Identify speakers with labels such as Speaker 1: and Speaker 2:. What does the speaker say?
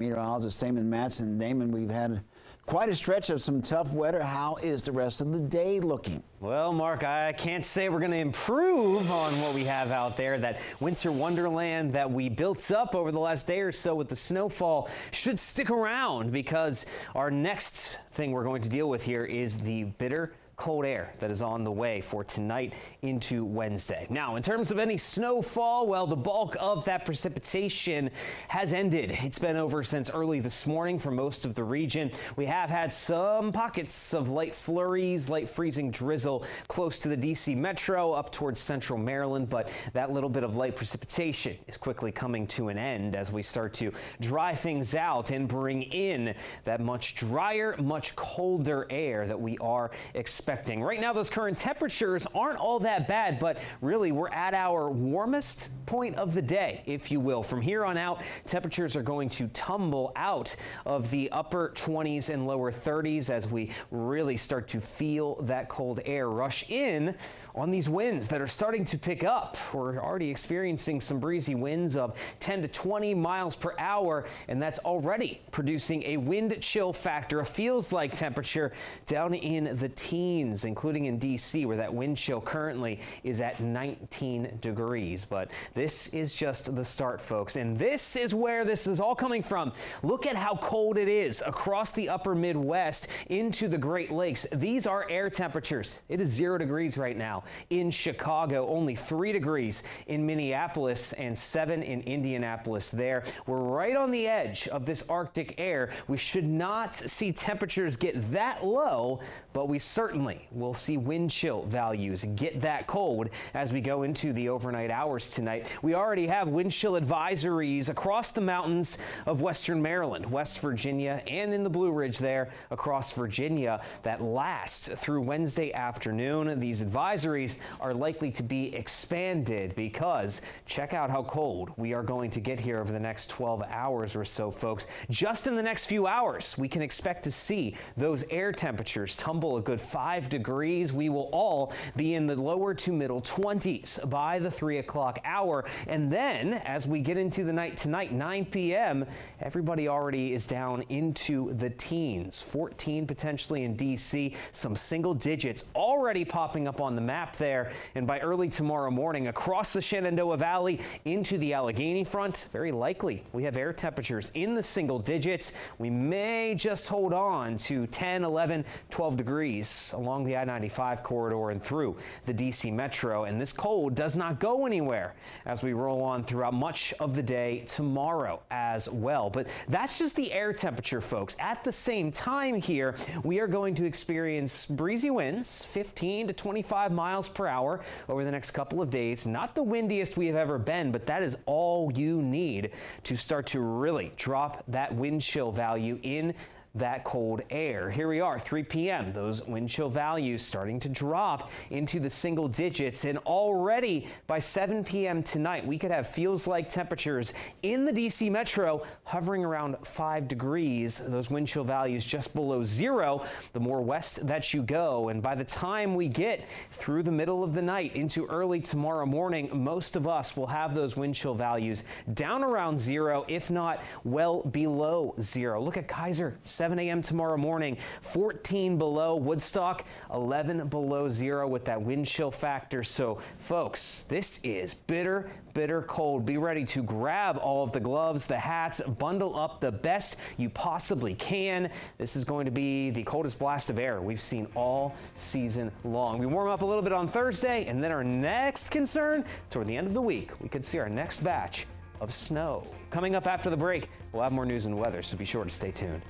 Speaker 1: Meteorologist Damon Matson. Damon, we've had quite a stretch of some tough weather. How is the rest of the day looking?
Speaker 2: Well, Mark, I can't say we're going to improve on what we have out there. That winter wonderland that we built up over the last day or so with the snowfall should stick around, because our next thing we're going to deal with here is the bitter cold air that is on the way for tonight into Wednesday. Now, in terms of any snowfall, well, the bulk of that precipitation has ended. It's been over since early this morning for most of the region. We have had some pockets of light flurries, light freezing drizzle close to the D.C. metro up towards central Maryland, but that little bit of light precipitation is quickly coming to an end as we start to dry things out and bring in that much drier, much colder air that we are expecting. Right now, those current temperatures aren't all that bad, but really we're at our warmest point of the day, if you will. From here on out, temperatures are going to tumble out of the upper 20s and lower 30s as we really start to feel that cold air rush in on these winds that are starting to pick up. We're already experiencing some breezy winds of 10 to 20 miles per hour, and that's already producing a wind chill factor, a feels like temperature down in the teens, including in D.C., where that wind chill currently is at 19 degrees. But this is just the start, folks, and this is where this is all coming from. Look at how cold it is across the upper Midwest into the Great Lakes. These are air temperatures. It is 0 degrees right now in Chicago, only 3 degrees in Minneapolis, and 7 in Indianapolis there. We're right on the edge of this Arctic air. We should not see temperatures get that low, but we certainly will see wind chill values get that cold as we go into the overnight hours tonight. We already have wind chill advisories across the mountains of western Maryland, West Virginia, and in the Blue Ridge there across Virginia that last through Wednesday afternoon. These advisories are likely to be expanded because check out how cold we are going to get here over the next 12 hours or so, folks. Just in the next few hours, we can expect to see those air temperatures tumble a good 5 degrees. We will all be in the lower to middle 20s by the 3 o'clock hour. And then as we get into the night tonight, 9 p.m., everybody already is down into the teens, 14 potentially in D.C., some single digits already popping up on the map there. And by early tomorrow morning, across the Shenandoah Valley into the Allegheny front, very likely we have air temperatures in the single digits. We may just hold on to 10, 11, 12 degrees along the I-95 corridor and through the D.C. metro. And this cold does not go anywhere as we roll on throughout much of the day tomorrow as well. But that's just the air temperature, folks. At the same time here, we are going to experience breezy winds, 15 to 25 miles per hour over the next couple of days. Not the windiest we have ever been, but that is all you need to start to really drop that wind chill value in that cold air. Here we are, 3 p.m. Those wind chill values starting to drop into the single digits, and already by 7 p.m. tonight, we could have feels like temperatures in the D.C. metro hovering around 5 degrees. Those wind chill values just below 0 the more west that you go. And by the time we get through the middle of the night into early tomorrow morning, most of us will have those wind chill values down around 0, if not well below 0. Look at Kaiser, 7 a.m. tomorrow morning, 14 below. Woodstock, 11 below 0 with that wind chill factor. So, folks, this is bitter, bitter cold. Be ready to grab all of the gloves, the hats, bundle up the best you possibly can. This is going to be the coldest blast of air we've seen all season long. We warm up a little bit on Thursday, and then our next concern toward the end of the week, we could see our next batch of snow. Coming up after the break, we'll have more news and weather, so be sure to stay tuned.